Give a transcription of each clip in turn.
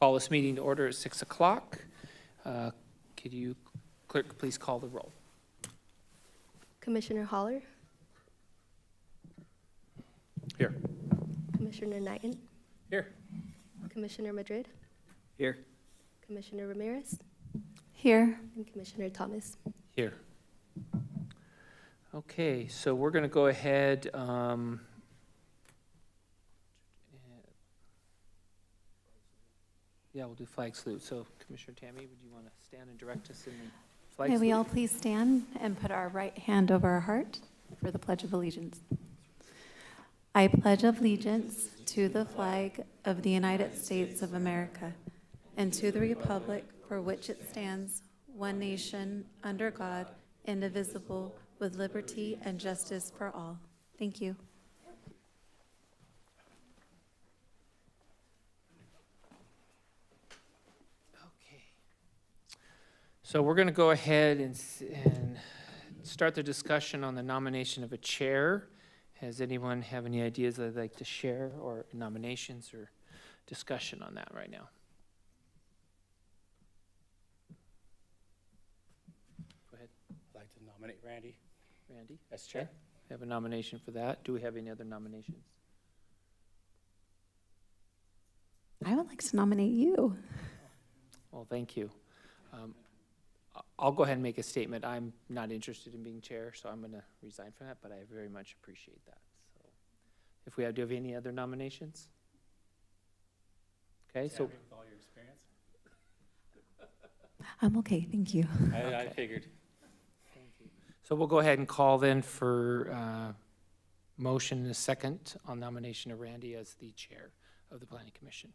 Call this meeting to order at 6 o'clock. Could you, clerk, please call the roll? Commissioner Holler, Here. Commissioner Knighton, Here. Commissioner Madrid, Here. Commissioner Ramirez, Here. and Commissioner Thomas. Here. Okay, so we're going to go ahead. Yeah, we'll do flag salute. So Commissioner Tammy, would you want to stand and direct us in the flag May salute? we all please stand and put our right hand over our heart for the Pledge of Allegiance. I pledge allegiance to the flag of the United States of America and to the republic for which it stands, one nation, under God, indivisible, with liberty and justice for all. Thank you. Okay. So we're going to go ahead and start the discussion on the nomination of a chair. Has anyone have any ideas they'd like to share, or nominations or discussion on that right now? Go ahead, I'd like to nominate Randy Randy. as chair. Okay. We have a nomination for that. Do we have any other nominations? I would like to nominate you. Well, thank you. I'll go ahead and make a statement. I'm not interested in being chair, so I'm going to resign from that, but I very much appreciate that. So, if we have, do you have any other nominations? Okay, so With all your experience. I'm okay, thank you. I Okay. figured. thank you. So we'll go ahead and call then for motion and a second on nomination of Randy as the chair of the Planning Commission.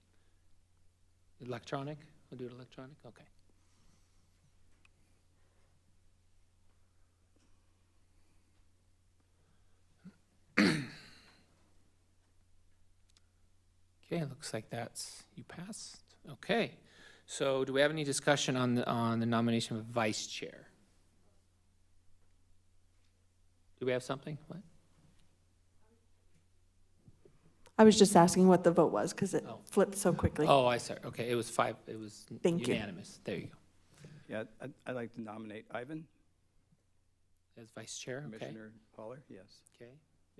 Electronic? We'll do it electronic? Okay. Okay, it looks like you passed. Okay, so do we have any discussion on the nomination of vice chair? Do we have something? What? I was just asking what the vote was because it Oh. flipped so quickly. Oh, I saw. Okay, it was Thank you. unanimous. There you go. Yeah, I'd like to nominate Ivan, As vice chair, okay. Commissioner Holler, yes. Okay,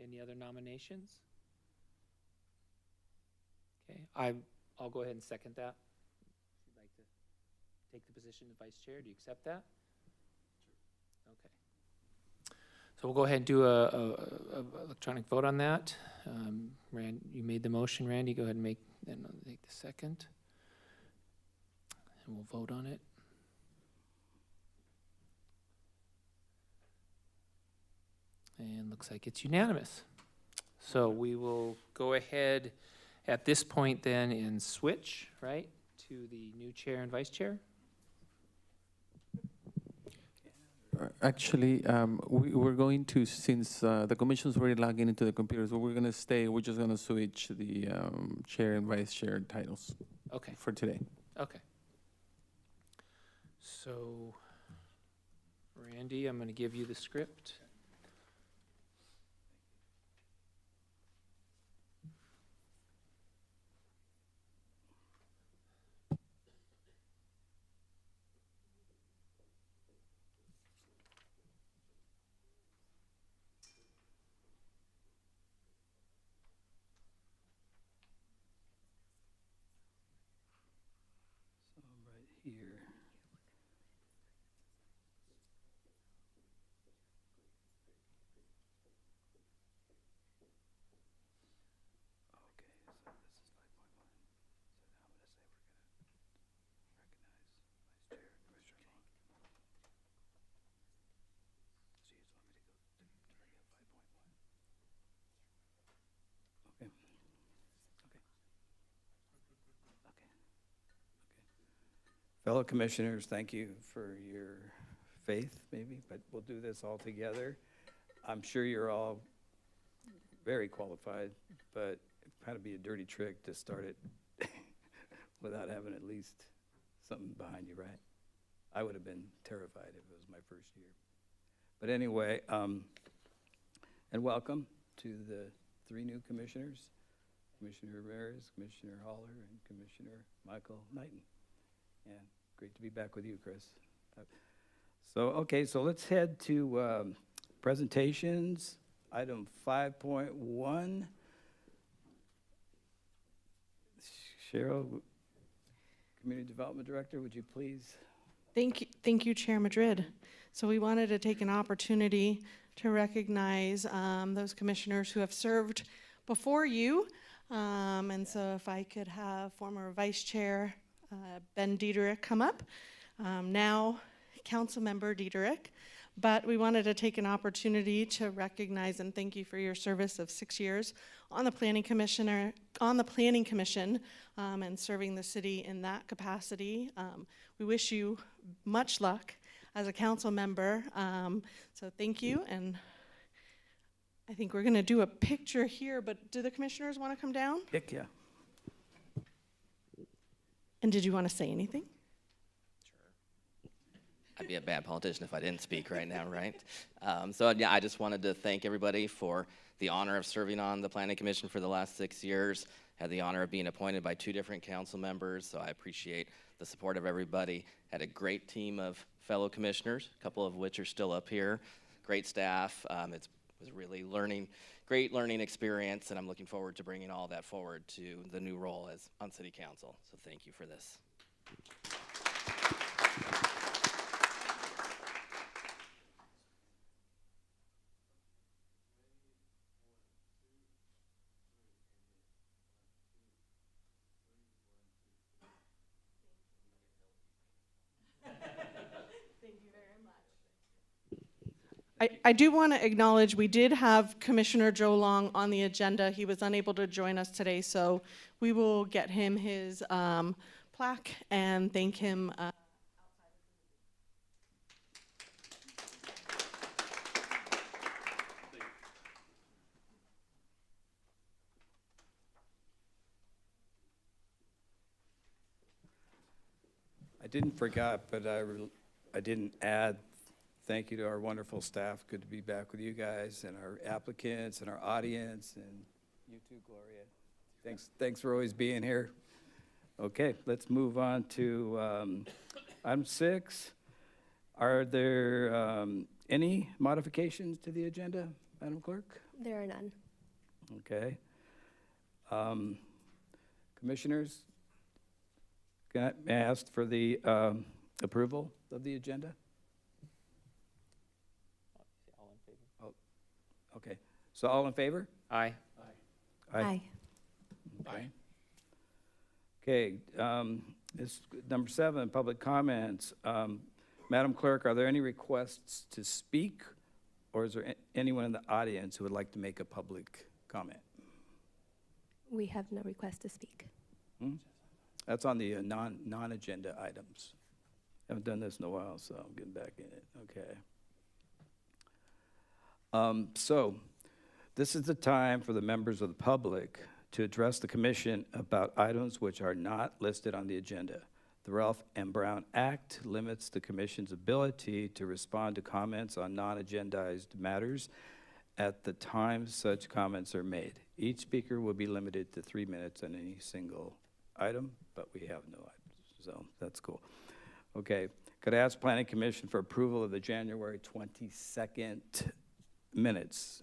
any other nominations? Okay, I'll go ahead and second that. If you'd like to take the position of vice chair, do you accept that? Okay. So we'll go ahead and do a electronic vote on that. You made the motion, Randy, go ahead and take the second. And we'll vote on it. And looks like it's unanimous. So we will go ahead at this point then and switch, right, to the new chair and vice chair? Actually, we're going to, since the commission's already logging into the computers, we're going to stay, we're just going to switch the chair and vice chair titles Okay, for today. okay. So, Randy, I'm going to give you the script. So right here. Okay, so this is 5.1. So now I'm going to say we're going to recognize Vice Chair, Commissioner Long. So you just want me to go to 5.1? Okay. Okay. Okay. Okay. Fellow commissioners, thank you for your faith, maybe, but we'll do this all together. I'm sure you're all very qualified, but it'd kind of be a dirty trick to start it without having at least something behind you, right? I would have been terrified if it was my first year. But anyway, and welcome to the 3 new commissioners. Commissioner Ramirez, Commissioner Holler, and Commissioner Michael Knighton. And great to be back with you, Chris. So let's head to presentations. Item 5.1. Cheryl, Community Development Director, would you please? Thank you, Chair Madrid. So we wanted to take an opportunity to recognize those commissioners who have served before you. And so if I could have former Vice Chair Ben Diederich come up, now Council Member Diederich. But we wanted to take an opportunity to recognize and thank you for your service of 6 years on the Planning Commission, and serving the city in that capacity. We wish you much luck as a council member. So thank you, and I think we're going to do a picture here, but do the commissioners want to come down? Heck, yeah. And did you want to say anything? I'd be a bad politician if I didn't speak right now, right? So yeah, I just wanted to thank everybody for the honor of serving on the Planning Commission for the last 6 years. Had the honor of being appointed by 2 different council members, so I appreciate the support of everybody. Had a great team of fellow commissioners, a couple of which are still up here. Great staff. It was really great learning experience, and I'm looking forward to bringing all that forward to the new role as on City Council. So thank you for this. I do want to acknowledge we did have Commissioner Joe Long on the agenda. He was unable to join us today, so we will get him his plaque and thank him. I didn't forget, but I didn't add thank you to our wonderful staff. Good to be back with you guys and our applicants and our audience, and you too, Gloria. Thanks for always being here. Okay, let's move on to item 6. Are there any modifications to the agenda, Madam Clerk? There are none. Okay. Commissioners, may I ask for the approval of the agenda? All in favor? Okay, so all in favor? Aye. Aye. Okay. Okay, this number 7, public comments. Madam Clerk, are there any requests to speak, or is there anyone in the audience who would like to make a public comment? We have no request to speak. That's on the non-agenda items. Haven't done this in a while, so I'm getting back in it. Okay. So this is the time for the members of the public to address the commission about items which are not listed on the agenda. The Ralph M. Brown Act limits the commission's ability to respond to comments on non-agendized matters at the time such comments are made. Each speaker will be limited to 3 minutes on any single item, but we have no items, so that's cool. Okay, could I ask Planning Commission for approval of the January 22nd minutes?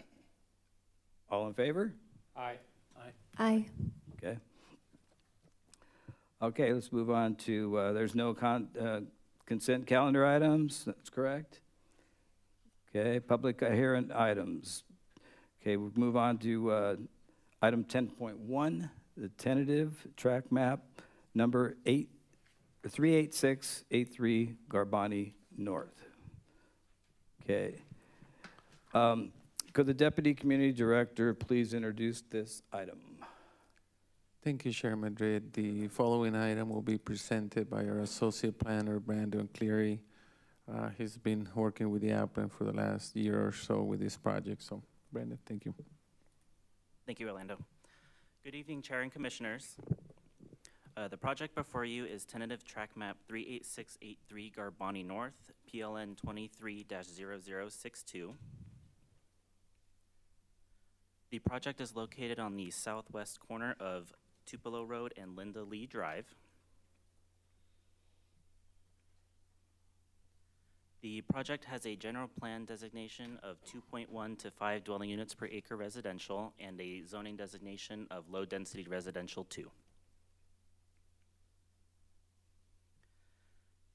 All in favor? Aye. Aye. Okay. Okay, let's move on to, there's no consent calendar items, that's correct? Okay, public hearing items. Okay, we'll move on to item 10.1, the tentative track map number 38683 Garbani North. Okay. Could the Deputy Community Director please introduce this item? Thank you, Chair Madrid. The following item will be presented by our Associate Planner, Brandon Cleary. He's been working with the applicant for the last year or so with this project. So, Brandon, thank you. Thank you, Orlando. Good evening, Chair and Commissioners. The project before you is tentative track map 38683 Garbani North, PLN 23-0062. The project is located on the southwest corner of Tupelo Road and Linda Lee Drive. The project has a general plan designation of 2.1 to 5 dwelling units per acre residential and a zoning designation of low density residential 2.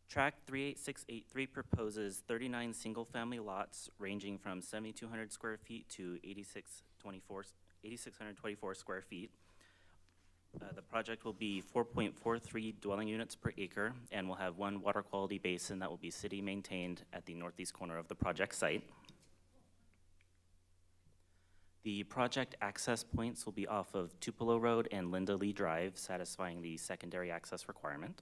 Tract 38683 proposes 39 single-family lots ranging from 7,200 square feet to 8,624 square feet. The project will be 4.43 dwelling units per acre and will have one water quality basin that will be city maintained at the northeast corner of the project site. The project access points will be off of Tupelo Road and Linda Lee Drive, satisfying the secondary access requirement.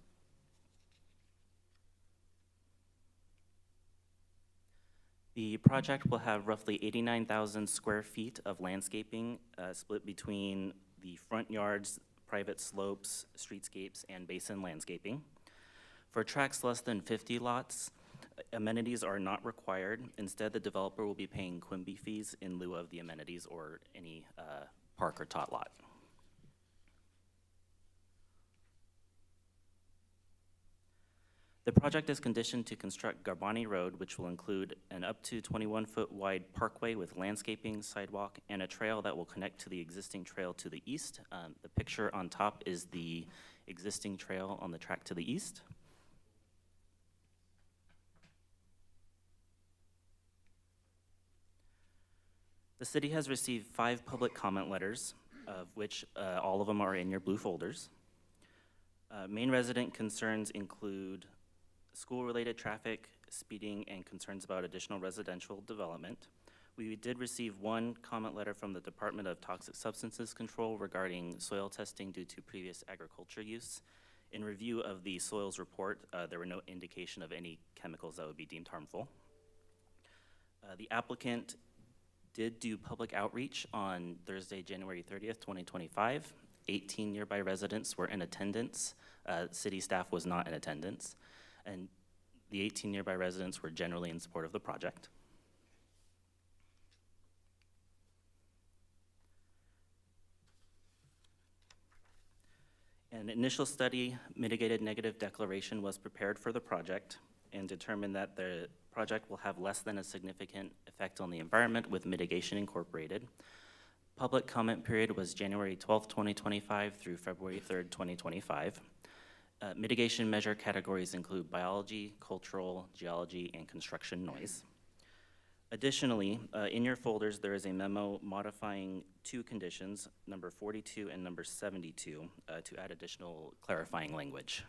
The project will have roughly 89,000 square feet of landscaping split between the front yards, private slopes, streetscapes, and basin landscaping. For tracts less than 50 lots, amenities are not required. Instead, the developer will be paying Quimby fees in lieu of the amenities or any park or tot lot. The project is conditioned to construct Garbani Road, which will include an up to 21-foot wide parkway with landscaping, sidewalk, and a trail that will connect to the existing trail to the east. The picture on top is the existing trail on the track to the east. The city has received 5 public comment letters, of which all of them are in your blue folders. Main resident concerns include school-related traffic, speeding, and concerns about additional residential development. We did receive 1 comment letter from the Department of Toxic Substances Control regarding soil testing due to previous agriculture use. In review of the soils report, there were no indication of any chemicals that would be deemed harmful. The applicant did do public outreach on Thursday, January 30th, 2025. 18 nearby residents were in attendance. City staff was not in attendance. And the 18 nearby residents were generally in support of the project. An initial study mitigated negative declaration was prepared for the project and determined that the project will have less than a significant effect on the environment with mitigation incorporated. Public comment period was January 12th, 2025 through February 3rd, 2025. Mitigation measure categories include biology, cultural, geology, and construction noise. Additionally, in your folders, there is a memo modifying 2 conditions, number 42 and number 72, to add additional clarifying language.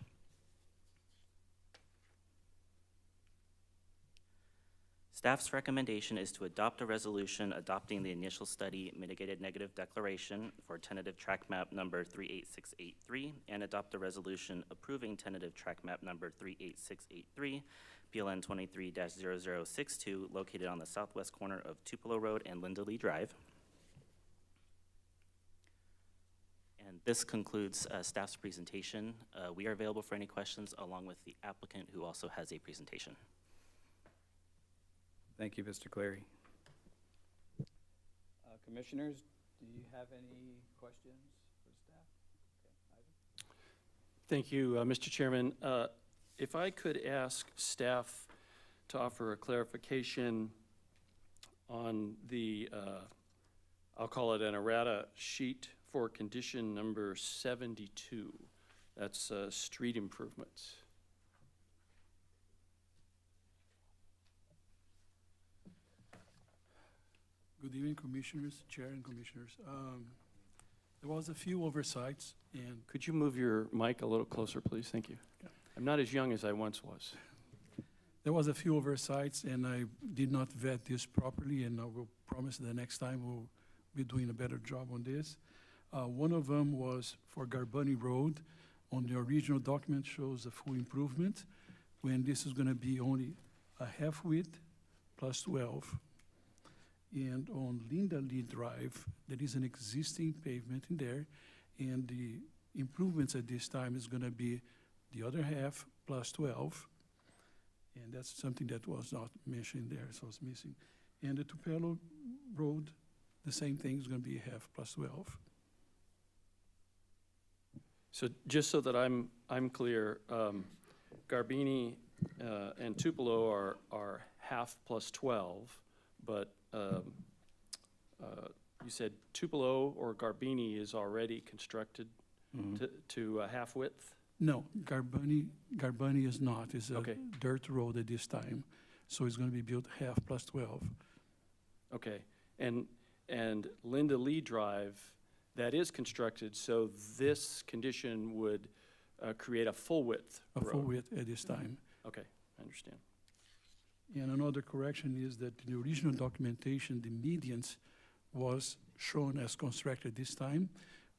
Staff's recommendation is to adopt a resolution adopting the initial study mitigated negative declaration for tentative track map number 38683 and adopt a resolution approving tentative track map number 38683, PLN 23-0062, located on the southwest corner of Tupelo Road and Linda Lee Drive. And this concludes staff's presentation. We are available for any questions along with the applicant who also has a presentation. Thank you, Mr. Clary. Commissioners, do you have any questions for staff? Okay, Ivan? Thank you, Mr. Chairman. If I could ask staff to offer a clarification on the, I'll call it an errata sheet for condition number 72. That's street improvements. Good evening, Commissioners, Chair and Commissioners. There was a few oversights, and Could you move your mic a little closer, please? Thank you. Yeah. I'm not as young as I once was. there was a few oversights, and I did not vet this properly, and I will promise the next time we'll be doing a better job on this. One of them was for Garbani Road. On the original document shows a full improvement, when this is going to be only a half width plus 12. And on Linda Lee Drive, there is an existing pavement in there, and the improvements at this time is going to be the other half plus 12. And that's something that was not mentioned there, so it's missing. And the Tupelo Road, the same thing is going to be half plus 12. So just so that I'm clear, Garbini and Tupelo are half plus 12, but you said Tupelo or Garbini is already constructed to half width? No, Garbani is not. It's a Okay. dirt road at this time. So it's going to be built half plus 12. Okay, and Linda Lee Drive, that is constructed, so this condition would create a full width A full road. width at this time. Okay, I understand. And another correction is that in the original documentation, the medians was shown as constructed this time,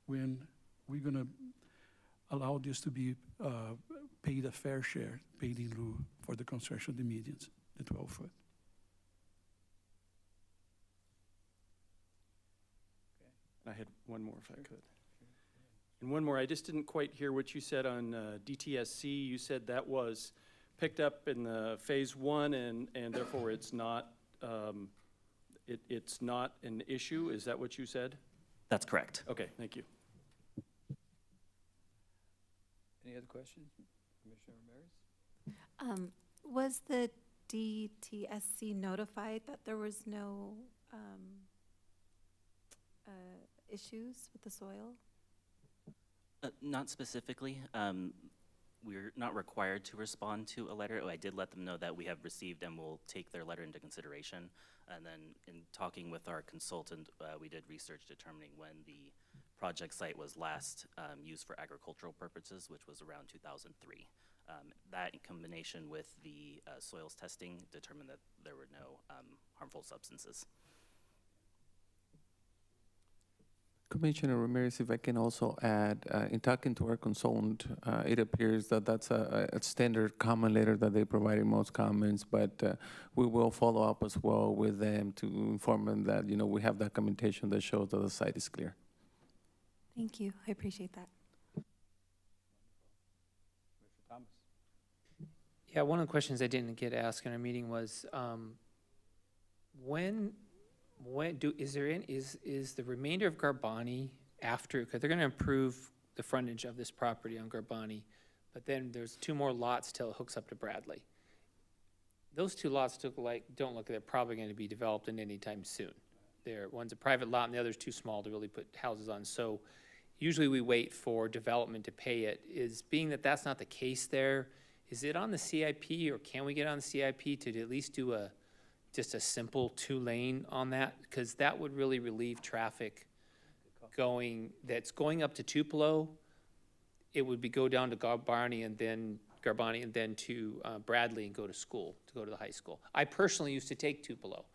when we're going to allow this to be paid a fair share, paid in lieu for the construction of the medians, the 12-foot. I had one more if I could. And one more, I just didn't quite hear what you said on DTSC. You said that was picked up in the phase 1 and therefore it's not, it's not an issue? Is that what you said? That's correct. Okay, thank you. Any other questions? Commissioner Ramirez? Was the DTSC notified that there was no issues with the soil? Not specifically. We're not required to respond to a letter. I did let them know that we have received and will take their letter into consideration. And then in talking with our consultant, we did research determining when the project site was last used for agricultural purposes, which was around 2003. That in combination with the soils testing determined that there were no harmful substances. Commissioner Ramirez, if I can also add, in talking to our consultant, it appears that that's a standard comment letter that they provide in most comments, but we will follow up as well with them to inform them that, you know, we have documentation that shows that the site is clear. Thank you. I appreciate that. Commissioner Thomas? Yeah, one of the questions I didn't get asked in our meeting was, is the remainder of Garbani after, because they're gonna improve the frontage of this property on Garbani, but then there's 2 more lots till it hooks up to Bradley. Those 2 lots don't look like they're probably gonna be developed in any time soon. One's a private lot and the other's too small to really put houses on. So usually we wait for development to pay it. Being that that's not the case there, is it on the CIP, or can we get on the CIP to at least do just a simple 2-lane on that? Because that would really relieve traffic that's going up to Tupelo. It would go down to Garbani and then to Bradley and go to the high school. I personally used to take Tupelo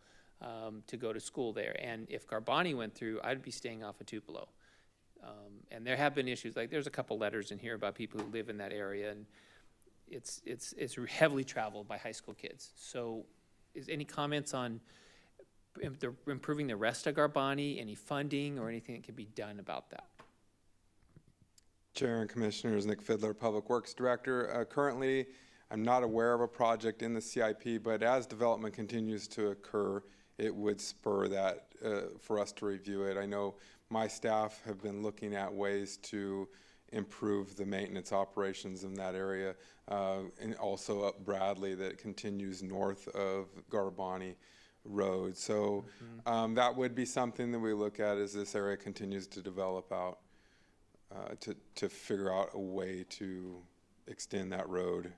to go to school there. And if Garbani went through, I'd be staying off of Tupelo. And there have been issues, like there's a couple letters in here about people who live in that area, and it's heavily traveled by high school kids. So is any comments on improving the rest of Garbani, any funding or anything that can be done about that? Chair and Commissioners, Nick Fidler, Public Works Director. Currently, I'm not aware of a project in the CIP, but as development continues to occur, it would spur that for us to review it. I know my staff have been looking at ways to improve the maintenance operations in that area, and also up Bradley that continues north of Garbani Road. So that would be something that we look at as this area continues to develop out, to figure out a way to extend that road.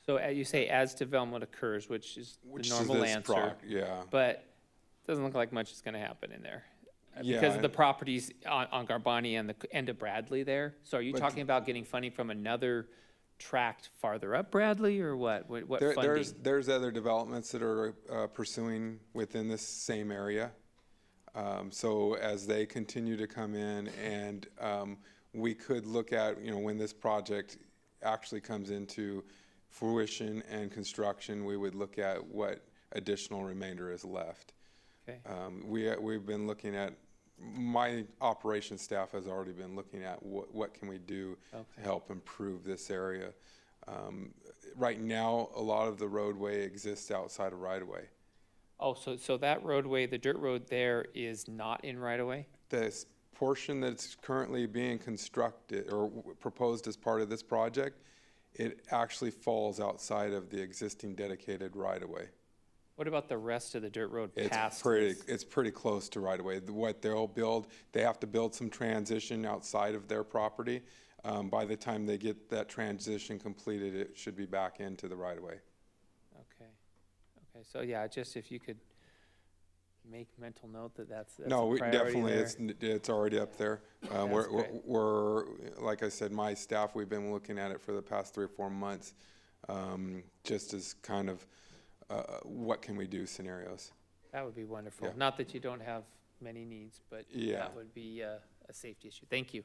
So you say as development occurs, which is the normal answer. Yeah. But it doesn't look like much is going to happen in there. Yeah, Because of the properties on Garbani and the end of Bradley there. So are you talking about getting funding from another tract farther up Bradley, or what? What funding? There's other developments that are pursuing within this same area. So as they continue to come in, and we could look at, you know, when this project actually comes into fruition and construction, we would look at what additional remainder is left. Okay. We've been looking at, my operations staff has already been looking at what can we do to help improve this area. Right now, a lot of the roadway exists outside of right-of-way. Oh, so that roadway, the dirt road there is not in right-of-way? This portion that's currently being constructed or proposed as part of this project, it actually falls outside of the existing dedicated right-of-way. What about the rest of the dirt road past this? It's pretty close to right-of-way. What they'll build, they have to build some transition outside of their property. By the time they get that transition completed, it should be back into the right-of-way. Okay, so yeah, just if you could make mental note that that's No, a priority definitely, there. it's already up there. That's great. We're, like I said, my staff, we've been looking at it for the past 3 or 4 months, just as kind of what can we do scenarios. That would be wonderful. Yeah. Not that you don't have many needs, but Yeah. that would be a safety issue. Thank you.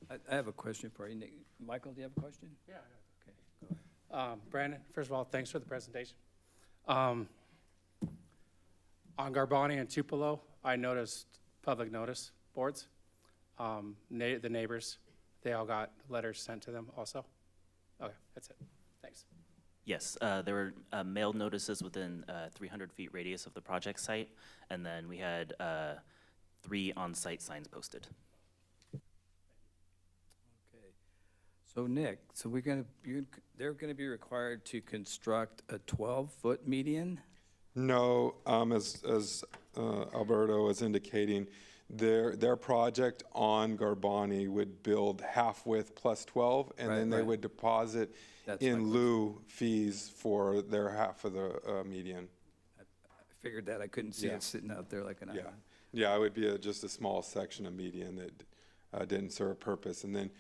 I have a question for you, Nick. Michael, do you have a question? Yeah. Okay, go ahead. Brandon, first of all, thanks for the presentation. On Garbani and Tupelo, I noticed public notice boards. The neighbors, they all got letters sent to them also? Okay, that's it. Thanks. Yes, there were mailed notices within 300 feet radius of the project site, and then we had 3 on-site signs posted. Okay. So Nick, so they're gonna be required to construct a 12-foot median? No, as Alberto was indicating, their project on Garbani would build half-width plus 12, and then they Right. would deposit That's my in lieu fees for their half of the median. I figured that, I couldn't see Yeah. it sitting out there like an Yeah, island. yeah, it would be just a small section of median that didn't serve a purpose, and then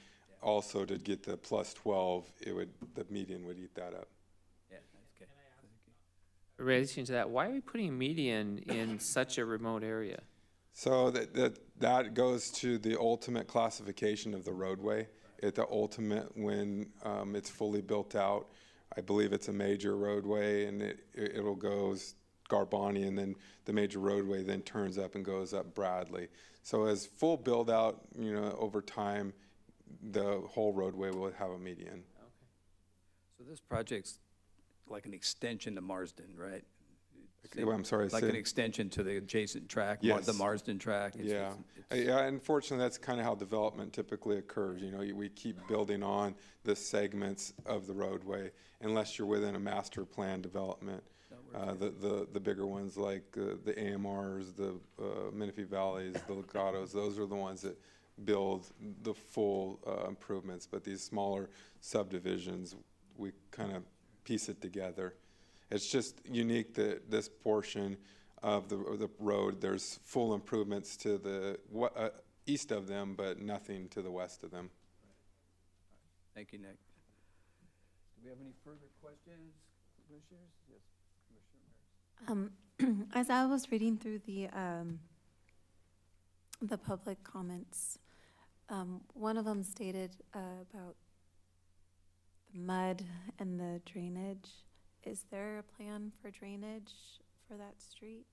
also to get the plus 12, the median would eat that up. Yeah, that's good. In relation to that, why are we putting median in such a remote area? So that goes to the ultimate classification of the roadway. At the ultimate, when it's fully built out, I believe it's a major roadway, and it'll goes Garbani, and then the major roadway then turns up and goes up Bradley. So as full build out, over time, the whole roadway will have a median. So this project's like an extension to Marsden, right? I'm sorry, Like say- an extension to the adjacent track, Yes. the Marsden track? Yeah, unfortunately, that's kind of how development typically occurs. We keep building on the segments of the roadway unless you're within a master plan development. The bigger ones like the AMRs, the Menifee Valleys, the Legatos, those are the ones that build the full improvements. But these smaller subdivisions, we kind of piece it together. It's just unique that this portion of the road, there's full improvements to the east of them, but nothing to the west of them. Thank you, Nick. Do we have any further questions, commissioners? Yes, Commissioner Maris. As I was reading through the public comments, one of them stated about the mud and the drainage. Is there a plan for drainage for that street?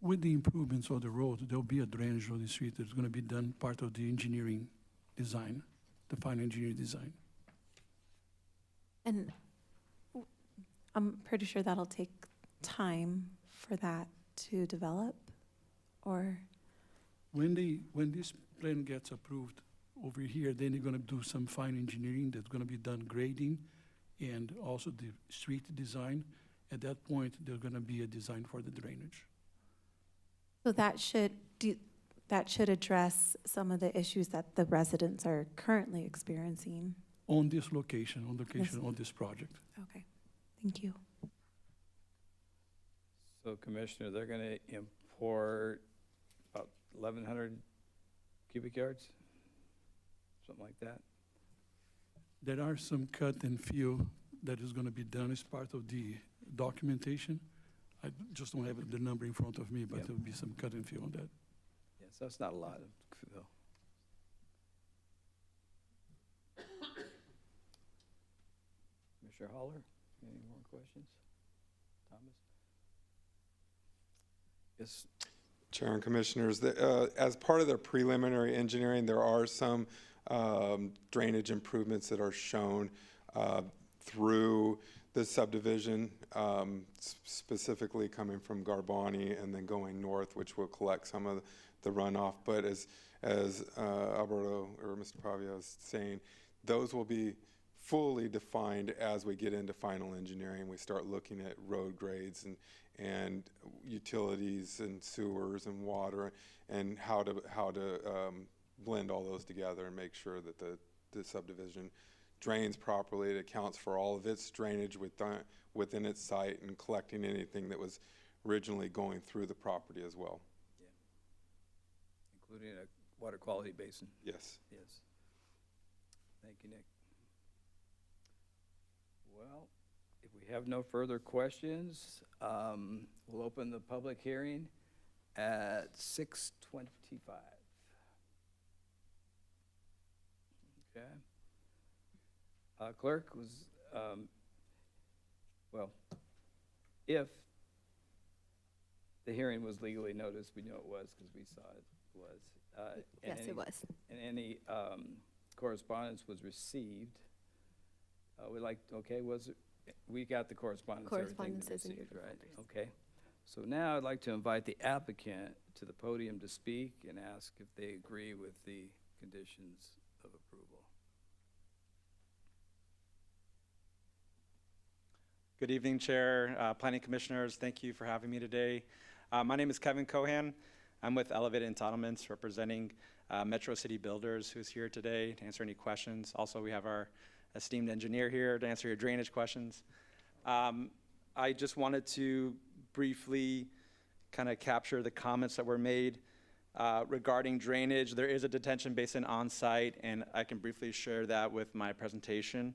With the improvements of the road, there'll be a drainage of the street that's going to be done part of the engineering design, the final engineering design. And I'm pretty sure that'll take time for that to develop, or? When this plan gets approved over here, then they're going to do some fine engineering that's going to be done grading and also the street design. At that point, there's going to be a design for the drainage. So that should address some of the issues that the residents are currently experiencing. On this location, on this project. Okay, thank you. So Commissioner, they're going to import about 1,100 cubic yards? Something like that? There are some cut and fill that is going to be done as part of the documentation. I just don't have the number in front of me, but there will be some cut and fill on that. Yes, that's not a lot of fill. Commissioner Holler, any more questions? Thomas? Yes. Chair and Commissioners, as part of their preliminary engineering, there are some drainage improvements that are shown through the subdivision, specifically coming from Garbani and then going north, which will collect some of the runoff. But as Alberto or Mr. Pavia was saying, those will be fully defined as we get into final engineering. We start looking at road grades and utilities and sewers and water and how to blend all those together and make sure that the subdivision drains properly. It accounts for all of its drainage within its site and collecting anything that was originally going through the property as well. Yeah. Including a water quality basin. Yes. Yes. Thank you, Nick. Well, if we have no further questions, we'll open the public hearing at 6:25. Okay. Clerk was, well, if the hearing was legally noticed, we know it was because we saw it was. Yes, it was. And any correspondence was received. We got the correspondence. Correspondence everything is in your received, right? folders. Okay. So now I'd like to invite the applicant to the podium to speak and ask if they agree with the conditions of approval. Good evening, Chair, Planning Commissioners. Thank you for having me today. My name is Kevin Cohan. I'm with Elevated Entitlements, representing Metro City Builders, who's here today to answer any questions. Also, we have our esteemed engineer here to answer your drainage questions. I just wanted to briefly kind of capture the comments that were made regarding drainage. There is a detention basin on site, and I can briefly share that with my presentation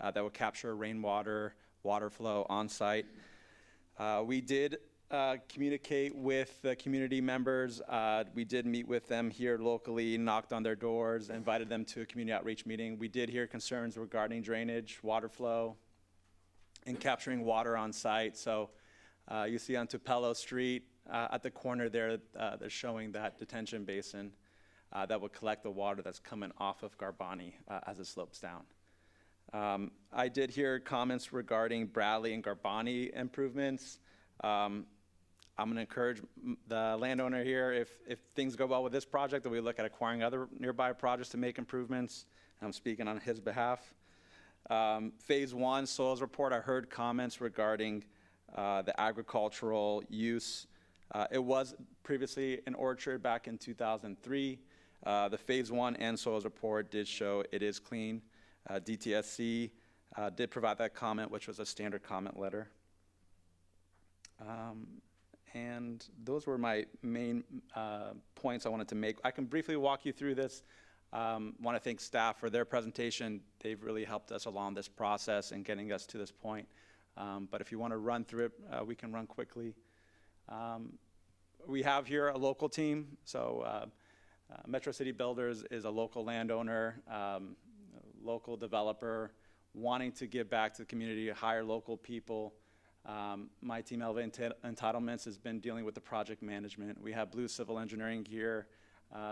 that will capture rainwater, water flow on site. We did communicate with the community members. We did meet with them here locally, knocked on their doors, invited them to a community outreach meeting. We did hear concerns regarding drainage, water flow, and capturing water on site. So you see on Tupelo Street at the corner there, they're showing that detention basin that will collect the water that's coming off of Garbani as it slopes down. I did hear comments regarding Bradley and Garbani improvements. I'm going to encourage the landowner here, if things go well with this project, that we look at acquiring other nearby projects to make improvements. I'm speaking on his behalf. Phase 1 soils report, I heard comments regarding the agricultural use. It was previously an orchard back in 2003. The Phase 1 and soils report did show it is clean. DTSC did provide that comment, which was a standard comment letter. And those were my main points I wanted to make. I can briefly walk you through this. Want to thank staff for their presentation. They've really helped us along this process and getting us to this point. But if you want to run through it, we can run quickly. We have here a local team. So Metro City Builders is a local landowner, local developer, wanting to give back to the community, hire local people. My team, Elevated Entitlements, has been dealing with the project management. We have Blue Civil Engineering here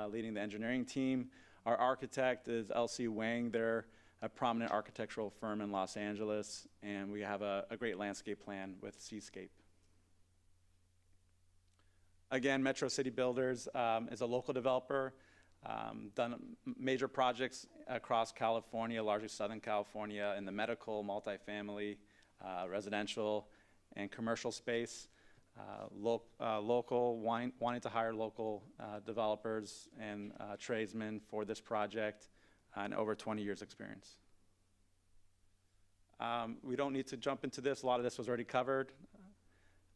leading the engineering team. Our architect is LC Wang. They're a prominent architectural firm in Los Angeles, and we have a great landscape plan with Seascape. Again, Metro City Builders is a local developer, done major projects across California, largely Southern California, in the medical, multifamily, residential, and commercial space. Local, wanting to hire local developers and tradesmen for this project, and over 20 years experience. We don't need to jump into this. A lot of this was already covered.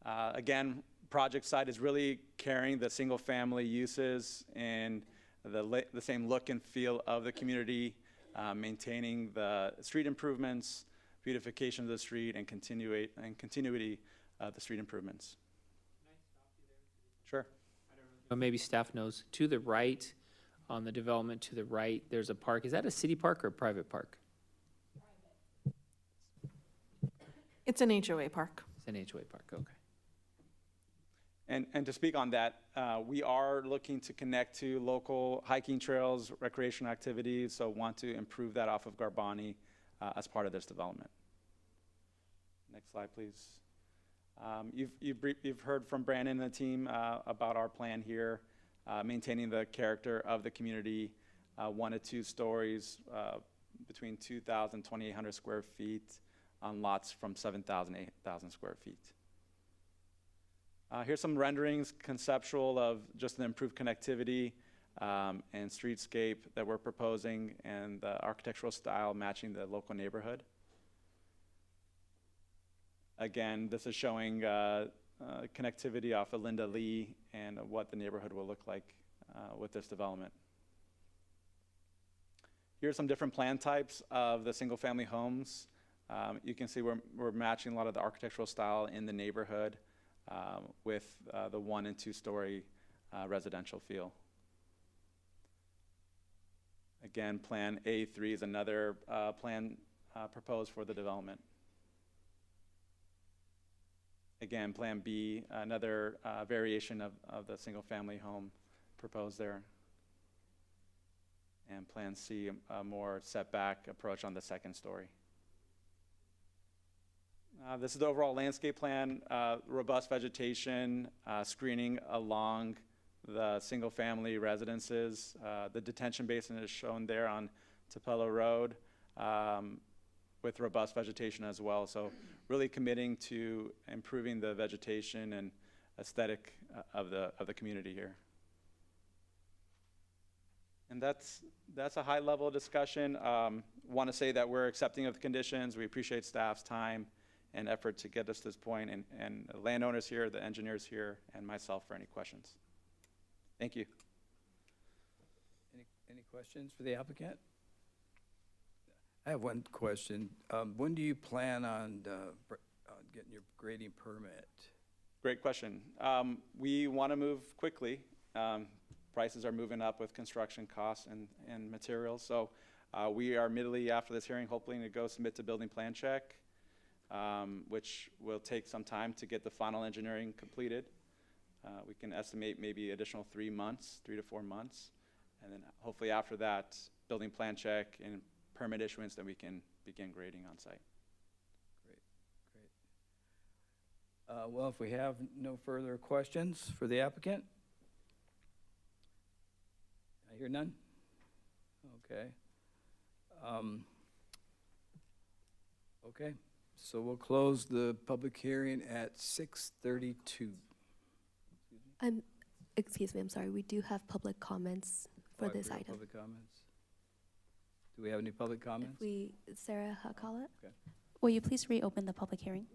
Again, project site is really carrying the single family uses and the same look and feel of the community, maintaining the street improvements, beautification of the street, and continuity of the street improvements. Sure. Well, maybe staff knows, to the right, on the development to the right, there's a park. Is that a city park or a private park? It's an HOA park. It's an HOA park, okay. And to speak on that, we are looking to connect to local hiking trails, recreational activities, so want to improve that off of Garbani as part of this development. Next slide, please. You've heard from Brandon and the team about our plan here, maintaining the character of the community, 1 to 2 stories, between 2,000 and 2,800 square feet on lots from 7,000 to 8,000 square feet. Here's some renderings, conceptual, of just the improved connectivity and streetscape that we're proposing, and the architectural style matching the local neighborhood. Again, this is showing connectivity off of Linda Lee and what the neighborhood will look like with this development. Here's some different plan types of the single-family homes. You can see we're matching a lot of the architectural style in the neighborhood with the 1 and 2 story residential feel. Again, Plan A3 is another plan proposed for the development. Again, Plan B, another variation of the single-family home proposed there. And Plan C, a more setback approach on the 2nd story. This is the overall landscape plan, robust vegetation, screening along the single-family residences. The detention basin is shown there on Tupelo Road with robust vegetation as well. So really committing to improving the vegetation and aesthetic of the community here. And that's a high-level discussion. Want to say that we're accepting of the conditions. We appreciate staff's time and effort to get us to this point, and the landowners here, the engineers here, and myself for any questions. Thank you. Any questions for the applicant? I have one question. When do you plan on getting your grading permit? Great question. We want to move quickly. Prices are moving up with construction costs and materials. So we are immediately after this hearing hoping to go submit to building plan check, which will take some time to get the final engineering completed. We can estimate maybe additional 3 months, 3 to 4 months. And then hopefully after that, building plan check and permit issuance, then we can begin grading on site. Great. Well, if we have no further questions for the applicant, I hear none. Okay. Okay, so we'll close the public hearing at 6:32. Excuse me, I'm sorry. We do have public comments for this item. Public comments. Do we have any public comments? Sarah Hakala? Okay. Will you please reopen the public hearing?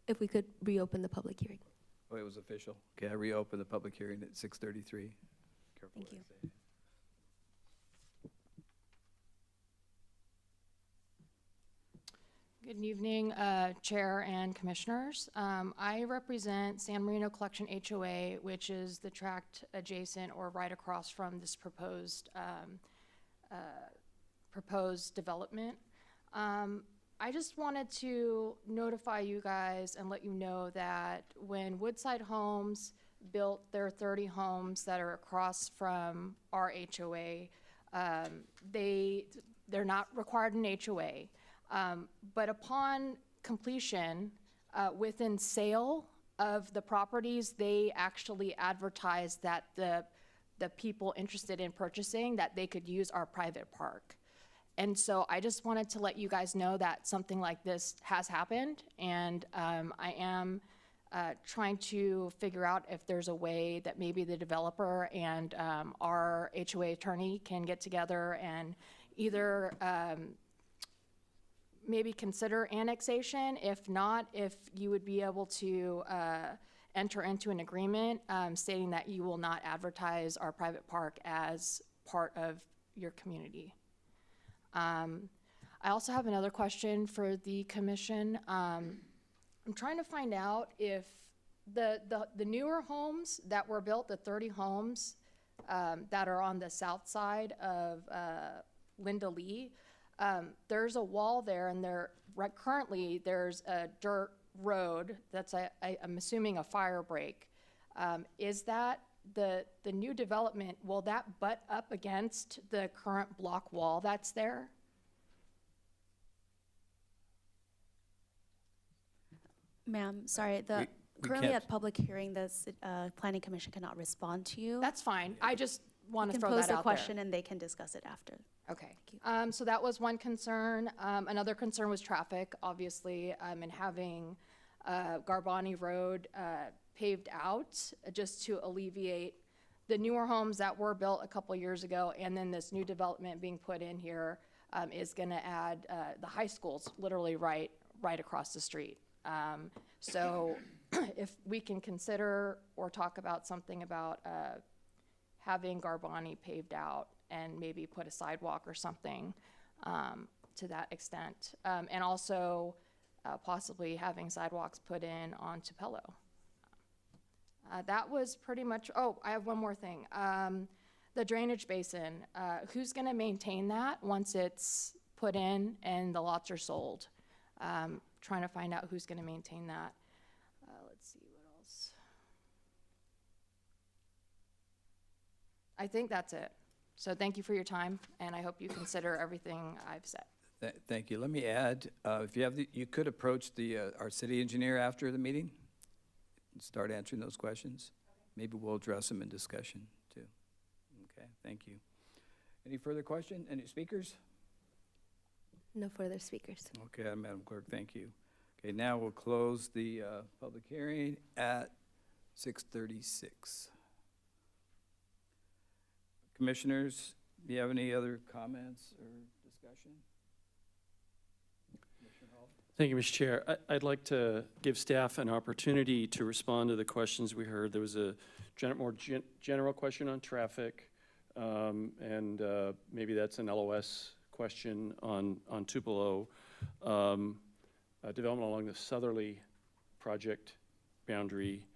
If we could reopen the public hearing. Oh, it was official. Okay, I reopen the public hearing at 6:33. Careful Thank you. what I say. Good evening, Chair and Commissioners. I represent San Marino Collection HOA, which is the tract adjacent or right across from this proposed development. I just wanted to notify you guys and let you know that when Woodside Homes built their 30 homes that are across from our HOA, they're not required an HOA. But upon completion, within sale of the properties, they actually advertised that the people interested in purchasing, that they could use our private park. And so I just wanted to let you guys know that something like this has happened, and I am trying to figure out if there's a way that maybe the developer and our HOA attorney can get together and either maybe consider annexation. If not, if you would be able to enter into an agreement stating that you will not advertise our private park as part of your community. I also have another question for the commission. I'm trying to find out if the newer homes that were built, the 30 homes that are on the south side of Linda Lee, there's a wall there, and currently there's a dirt road, that's I'm assuming a fire break, is that the new development, will that butt up against the current block wall that's there? Ma'am, sorry, We currently can't- at public hearing, the planning commission cannot respond to you. That's fine. I just want You to can throw pose that the out there. question and they can discuss it after. Okay. Thank you. So that was one concern. Another concern was traffic, obviously, and having Garbani Road paved out just to alleviate the newer homes that were built a couple years ago, and then this new development being put in here is going to add the high schools literally right across the street. So if we can consider or talk about something about having Garbani paved out and maybe put a sidewalk or something to that extent. And also possibly having sidewalks put in on Tupelo. That was pretty much, oh, I have one more thing. The drainage basin, who's gonna maintain that once it's put in and the lots are sold? Trying to find out who's gonna maintain that. Let's see, what else? I think that's it. So thank you for your time, and I hope you consider everything I've said. Thank you. Let me add, if you have, you could approach our city engineer after the meeting and start answering those questions. Maybe we'll address them in discussion too. Okay, thank you. Any further question? Any speakers? No further speakers. Okay, Madam Clerk, thank you. Okay, now we'll close the public hearing at 6:36. Commissioners, do you have any other comments or discussion? Commissioner Hall? Thank you, Mr. Chair. I'd like to give staff an opportunity to respond to the questions we heard. There was a more general question on traffic, and maybe that's an LOS question on Tupelo. Development along the southerly project boundary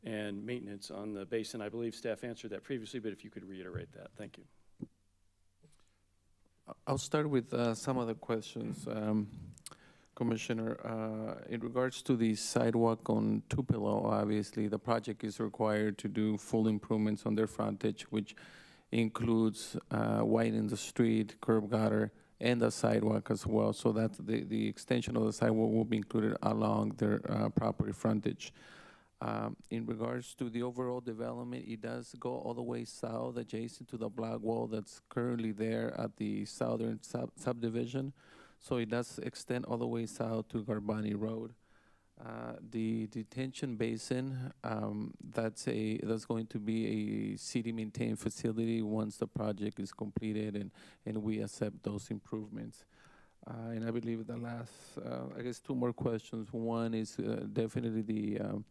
and maintenance on the basin. I believe staff answered that previously, but if you could reiterate that. Thank you. I'll start with some of the questions, Commissioner. In regards to the sidewalk on Tupelo, obviously the project is required to do full improvements on their frontage, which includes widening the street, curb gutter, and the sidewalk as well. So that the extension of the sidewalk will be included along their property frontage. In regards to the overall development, it does go all the way south, adjacent to the block wall that's currently there at the southern subdivision. So it does extend all the way south to Garbani Road. The detention basin, that's going to be a city-maintained facility once the project is completed and we accept those improvements. And I believe the last, I guess, two more questions. One is definitely the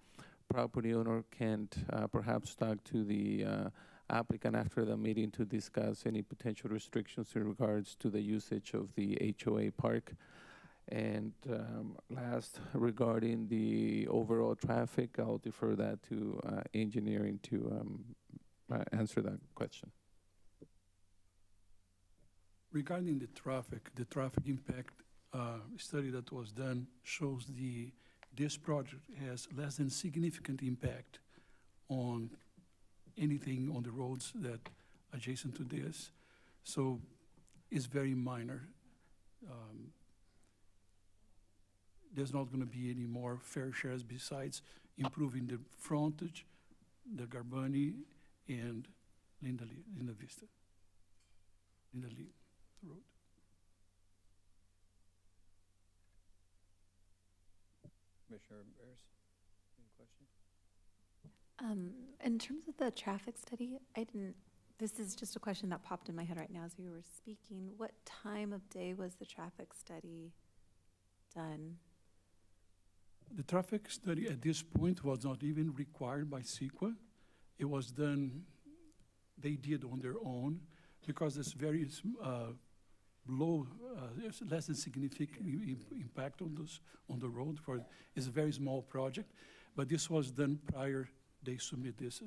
property owner can't perhaps talk to the applicant after the meeting to discuss any potential restrictions in regards to the usage of the HOA park. And last, regarding the overall traffic, I'll defer that to engineering to answer that question. Regarding the traffic impact study that was done shows this project has less than significant impact on anything on the roads that adjacent to this. So it's very minor. There's not going to be any more fair shares besides improving the frontage, the Garbani, and Linda Vista, Linda Lee Road. Commissioner Barris, any question? In terms of the traffic study, this is just a question that popped in my head right now as we were speaking. What time of day was the traffic study done? The traffic study at this point was not even required by CEQA. It was done, they did on their own because it's very low, there's less than significant impact on the road. It's a very small project, but this was done prior they submit this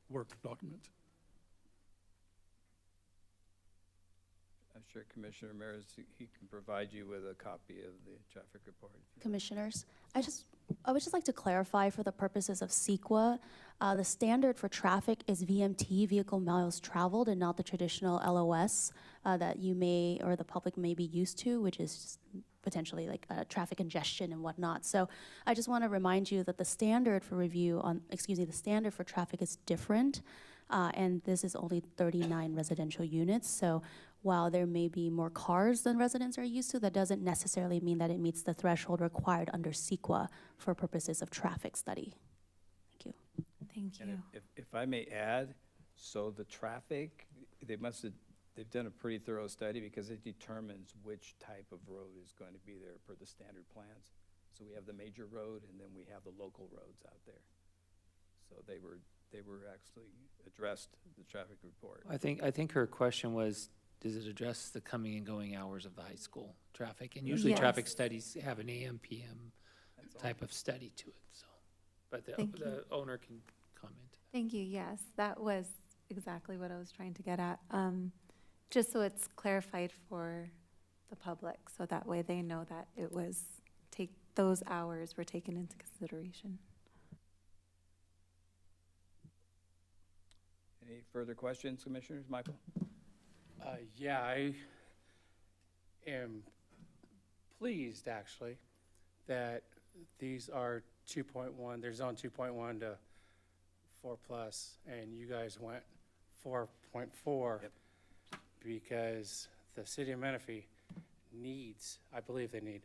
work document. sure Commissioner Ramirez, he can provide you with a copy of the traffic report. Commissioners, I would just like to clarify for the purposes of CEQA, the standard for traffic is VMT, vehicle miles traveled, and not the traditional LOS that you may, or the public may be used to, which is just potentially like traffic congestion and whatnot. So I just want to remind you that the standard for review on, the standard for traffic is different. And this is only 39 residential units. So while there may be more cars than residents are used to, that doesn't necessarily mean that it meets the threshold required under CEQA for purposes of traffic study. Thank you. Thank you. And if I may add, so the traffic, they've done a pretty thorough study because it determines which type of road is going to be there per the standard plans. So we have the major road and then we have the local roads out there. So they were actually addressed the traffic report. I think her question was, does it address the coming and going hours of the high school traffic? And usually Yes. traffic studies have an AM, PM type of study to it, so. But Thank the owner can comment. Thank you. Yes, that was exactly what I was trying to get at. Just so it's clarified for the public, so that way they know that it was, those hours were taken into consideration. Any further questions, Commissioners? Michael? Yeah, I am pleased, actually, that these are 2.1, they're zone 2.1 to 4+, and you guys went 4.4. Yep. Because the city of Menifee needs, I believe they need,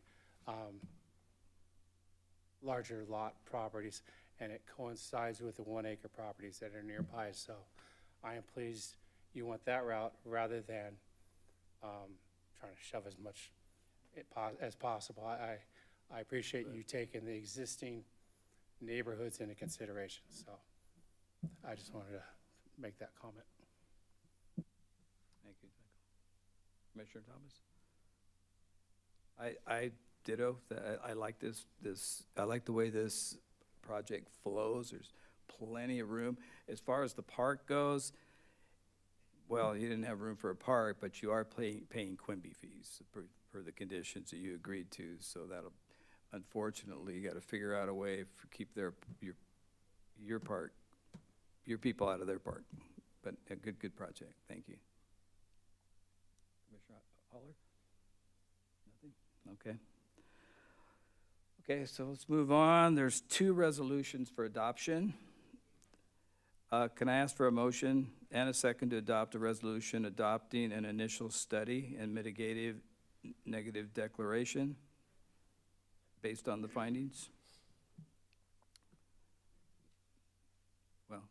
larger lot properties, and it coincides with the 1 acre properties that are nearby. So I am pleased you went that route rather than trying to shove as much as possible. I appreciate you taking the existing neighborhoods into consideration. So I just wanted to make that comment. Thank you, Michael. Commissioner Thomas? I ditto. I like this. I like the way this project flows. There's plenty of room. As far as the park goes, well, you didn't have room for a park, but you are paying Quimby fees per the conditions that you agreed to. So that'll, unfortunately, you got to figure out a way to keep your park, your people out of their park. But a good project. Thank you. Commissioner Holler? Nothing? Okay. Okay, so let's move on. There's 2 resolutions for adoption. Can I ask for a motion and a second to adopt a resolution adopting an initial study and mitigative negative declaration based on the findings? Well,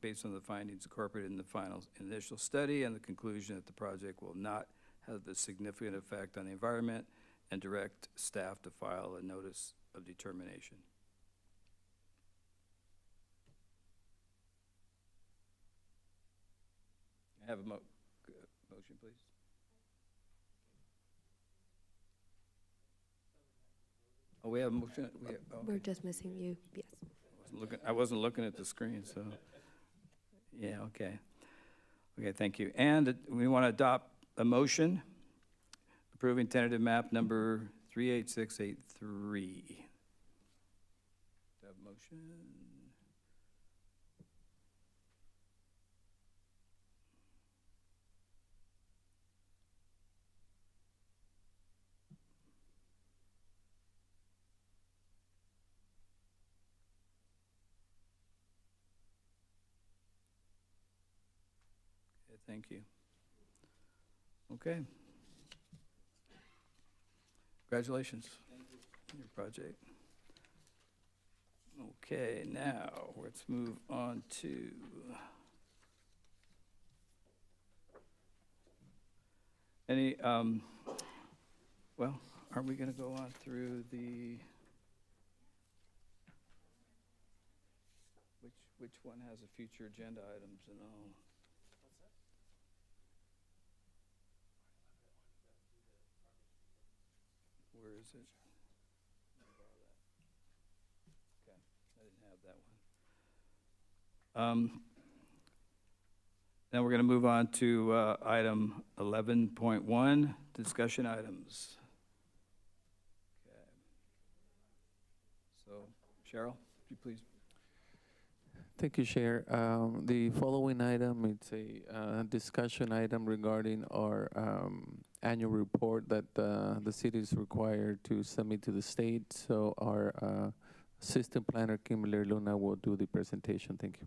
based on the findings incorporated in the final initial study and the conclusion that the project will not have a significant effect on the environment, and direct staff to file a notice of determination. I have a motion, please. Oh, we have a motion? Okay. We're just missing you, yes. I wasn't looking at the screen, so, yeah, okay. Okay, thank you. And we want to adopt a motion approving tentative map number 38683. Have a motion? Okay, thank you. Okay. Congratulations on your project. Okay, now let's move on to any, well, are we going to go on through the, which one has a future agenda items and all? Where is it? Okay, I didn't have that one. Now we're going to move on to item 11.1, discussion items. Okay. So, Cheryl, would you please? Thank you, Chair. The following item, it's a discussion item regarding our annual report that the city is required to submit to the state. So our assistant planner, Kimberly Luna, will do the presentation. Thank you.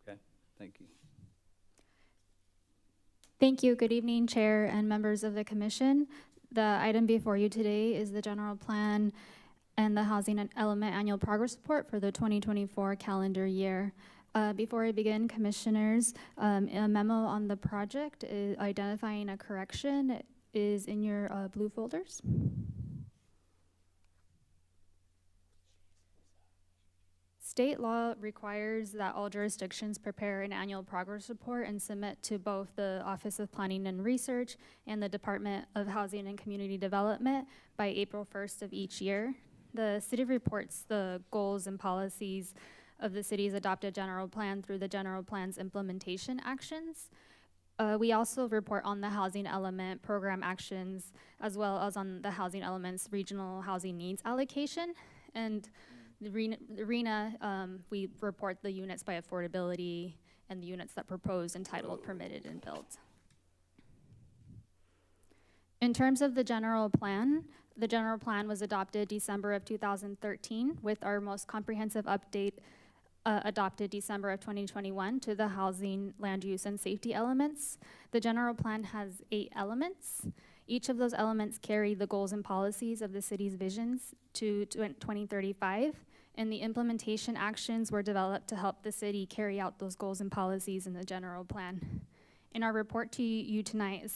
Okay, thank you. Thank you. Good evening, Chair and members of the Commission. The item before you today is the general plan and the Housing and Element Annual Progress Report for the 2024 calendar year. Before I begin, Commissioners, a memo on the project is identifying a correction is in your blue folders. State law requires that all jurisdictions prepare an annual progress report and submit to both the Office of Planning and Research and the Department of Housing and Community Development by April 1st of each year. The city reports the goals and policies of the city's adopted general plan through the general plan's implementation actions. We also report on the housing element program actions, as well as on the housing elements regional housing needs allocation. And the RENA, we report the units by affordability and the units that proposed, entitled, permitted, and built. In terms of the general plan was adopted December of 2013 with our most comprehensive update adopted December of 2021 to the housing, land use, and safety elements. The general plan has 8 elements. Each of those elements carry the goals and policies of the city's visions to 2035, and the implementation actions were developed to help the city carry out those goals and policies in the general plan. In our report to you tonight,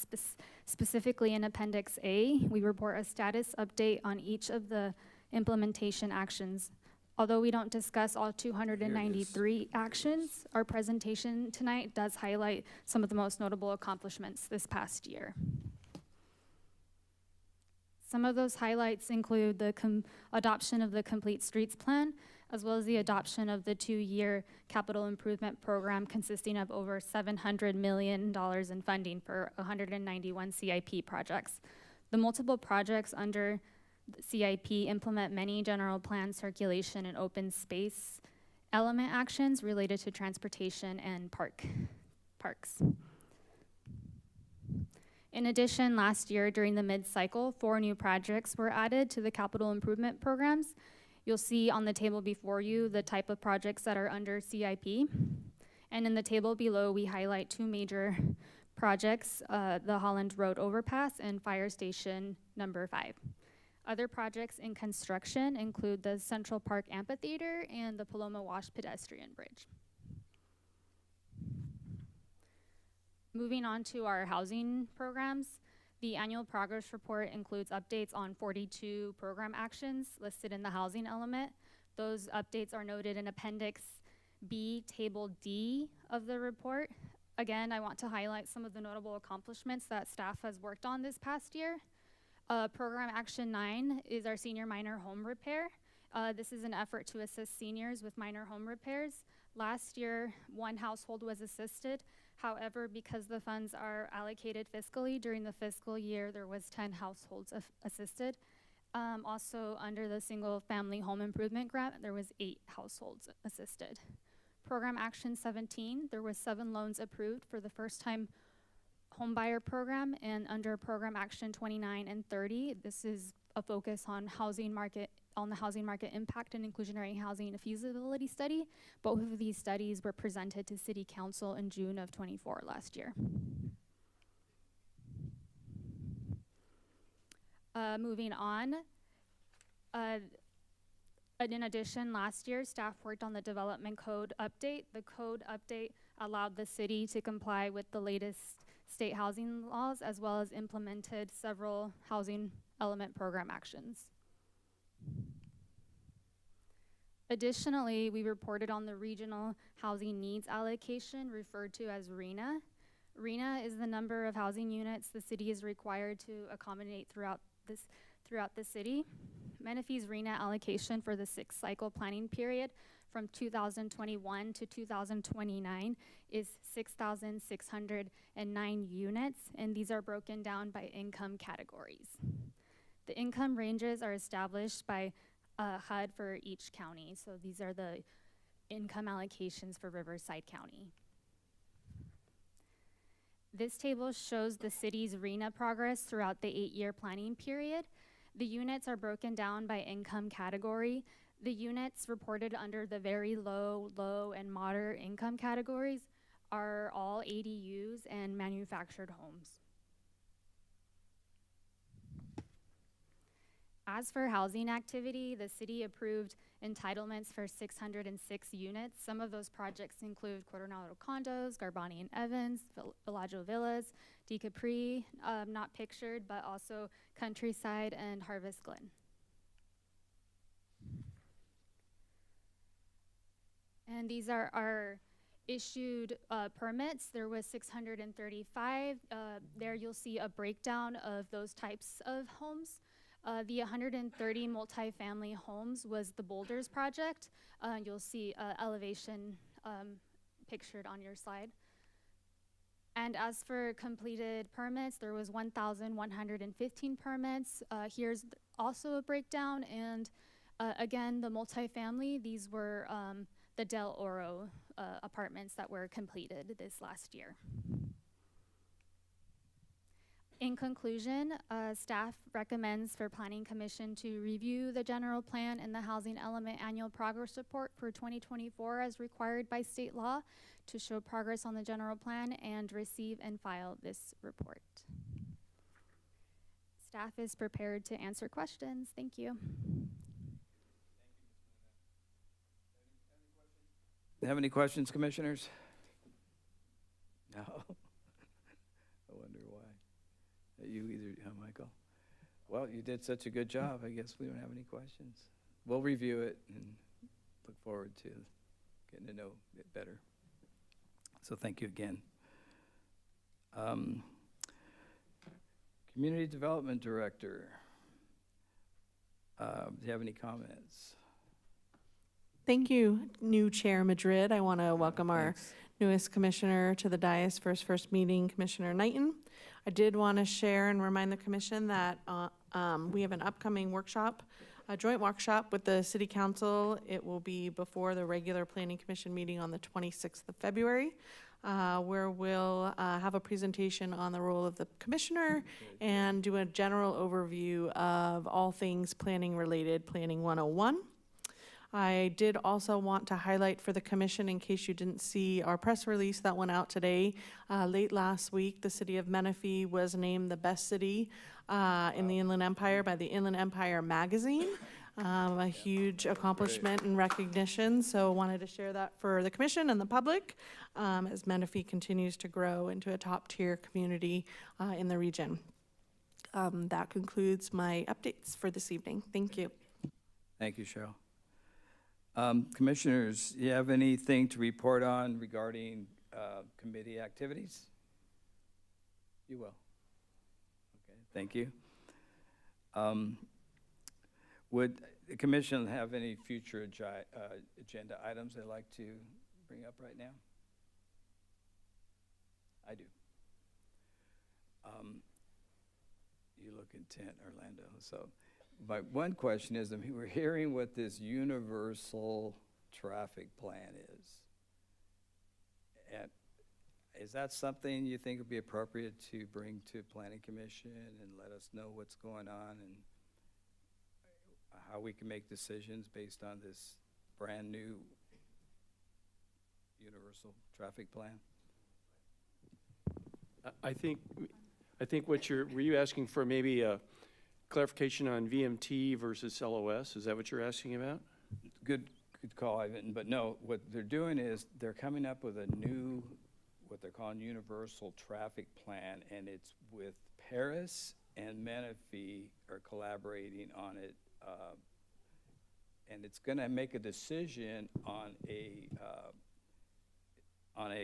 specifically in Appendix A, we report a status update on each of the implementation actions. Although we don't discuss all 293 actions, our presentation tonight does highlight some of the most notable accomplishments this past year. Some of those highlights include the adoption of the Complete Streets Plan, as well as the adoption of the 2-year capital improvement program consisting of over $700 million in funding for 191 CIP projects. The multiple projects under the CIP implement many general plan circulation and open space element actions related to transportation and parks. In addition, last year during the mid-cycle, 4 new projects were added to the capital improvement programs. You'll see on the table before you the type of projects that are under CIP. And in the table below, we highlight 2 major projects, the Holland Road Overpass and Fire Station number 5. Other projects in construction include the Central Park Amphitheater and the Paloma Wash Pedestrian Bridge. Moving on to our housing programs, the annual progress report includes updates on 42 program actions listed in the housing element. Those updates are noted in Appendix B, Table D of the report. Again, I want to highlight some of the notable accomplishments that staff has worked on this past year. Program Action 9 is our senior minor home repair. This is an effort to assist seniors with minor home repairs. Last year, 1 household was assisted. However, because the funds are allocated fiscally during the fiscal year, there was 10 households assisted. Also, under the single family home improvement grant, there was 8 households assisted. Program Action 17, there was 7 loans approved for the first time home buyer program, and under Program Action 29 and 30, this is a focus on the housing market impact and inclusionary housing feasibility study. Both of these studies were presented to City Council in June of 24 last year. Moving on, in addition, last year, staff worked on the development code update. The code update allowed the city to comply with the latest state housing laws, as well as implemented several housing element program actions. Additionally, we reported on the regional housing needs allocation, referred to as RENA. RENA is the number of housing units the city is required to accommodate throughout the city. Menifee's RENA allocation for the 6th cycle planning period from 2021 to 2029 is 6,609 units, and these are broken down by income categories. The income ranges are established by HUD for each county, so these are the income allocations for Riverside County. This table shows the city's RENA progress throughout the 8-year planning period. The units are broken down by income category. The units reported under the very low, low, and moderate income categories are all ADUs and manufactured homes. As for housing activity, the city approved entitlements for 606 units. Some of those projects include Coronado Condos, Garbani and Evans, Villaggio Villas, De Capri, not pictured, but also Countryside and Harvest Glen. And these are our issued permits. There was 635. There you'll see a breakdown of those types of homes. The 130 multifamily homes was the Boulders project. You'll see elevation pictured on your slide. And as for completed permits, there was 1,115 permits. Here's also a breakdown. And again, the multifamily, these were the Del Oro apartments that were completed this last year. In conclusion, staff recommends for Planning Commission to review the general plan and the housing element annual progress report for 2024 as required by state law to show progress on the general plan and receive and file this report. Staff is prepared to answer questions. Thank you. Have any questions, commissioners? No. I wonder why. You either, Michael? Well, you did such a good job. I guess we don't have any questions. We'll review it and look forward to getting to know it better. So thank you again. Community Development Director, do you have any comments? Thank you, new Chair Madrid. I want to welcome our newest commissioner to the dais for his first meeting, Commissioner Knighton. I did want to share and remind the commission that we have an upcoming workshop, a joint workshop with the City Council. It will be before the regular Planning Commission meeting on the 26th of February, where we'll have a presentation on the role of the commissioner and do a general overview of all things planning related, Planning 101. I did also want to highlight for the commission, in case you didn't see our press release that went out today, late last week, the city of Menifee was named the best city in the Inland Empire by the Inland Empire magazine. A huge accomplishment and recognition, so wanted to share that for the commission and the public as Menifee continues to grow into a top-tier community in the region. That concludes my updates for this evening. Thank you. Thank you, Cheryl. Commissioners, you have anything to report on regarding committee activities? You will. Okay, thank you. Would the commission have any future agenda items they'd like to bring up right now? I do. You look intent, Orlando. So my one question is, we're hearing what this universal traffic plan is. And is that something you think would be appropriate to bring to Planning Commission and let us know what's going on and how we can make decisions based on this brand new universal traffic plan? I think what were you asking for maybe a clarification on VMT versus LOS? Is that what you're asking about? Good call, Ivan. But no, what they're doing is they're coming up with a new, what they're calling universal traffic plan, and it's with Paris and Menifee are collaborating on it, and it's going to make a decision on a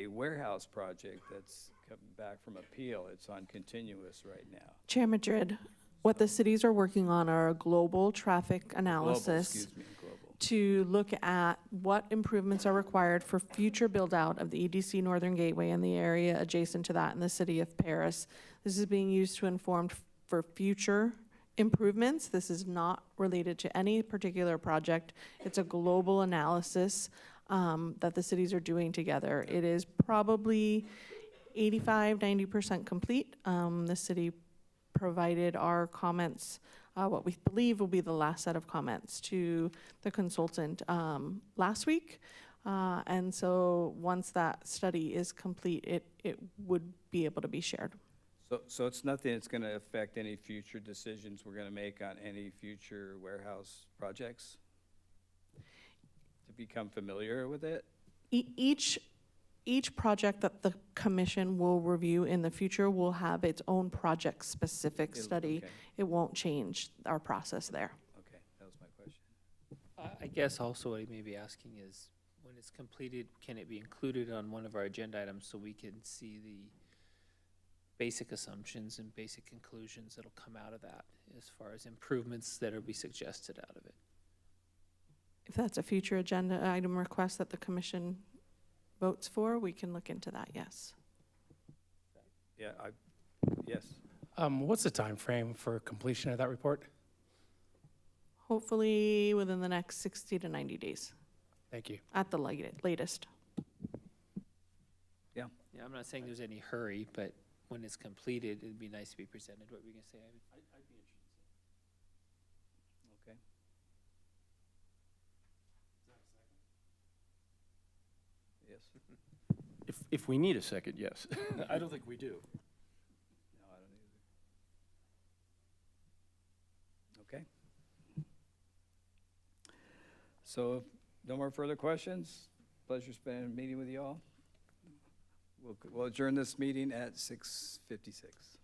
warehouse project that's coming back from appeal. It's on continuous right now. Chair Madrid, what the cities are working on are a global traffic analysis. Global. to look at what improvements are required for future build-out of the EDC Northern Gateway and the area adjacent to that in the city of Paris. This is being used to inform for future improvements. This is not related to any particular project. It's a global analysis that the cities are doing together. It is probably 85–90% complete. The city provided our comments, what we believe will be the last set of comments to the consultant last week. And so once that study is complete, it would be able to be shared. So it's nothing that's going to affect any future decisions we're going to make on any future warehouse projects? To become familiar with it? Each project that the commission will review in the future will have its own project-specific study. Okay. It won't change our process there. Okay, that was my question. I guess also what he may be asking is, when it's completed, can it be included on one of our agenda items so we can see the basic assumptions and basic conclusions that'll come out of that as far as improvements that will be suggested out of it? If that's a future agenda item request that the commission votes for, we can look into that, yes. Yeah, yes. What's the time frame for completion of that report? Hopefully within the next 60 to 90 days, Thank you. at the latest. Yeah, I'm not saying there's any hurry, but when it's completed, it'd be nice to be presented. What were you gonna say, Ivan? I'd be interested. Okay. Yes. If we need a second, yes. I don't think we do. No, I don't either. Okay. So, no more further questions? Pleasure spending a meeting with you all. We'll adjourn this meeting at 6:56.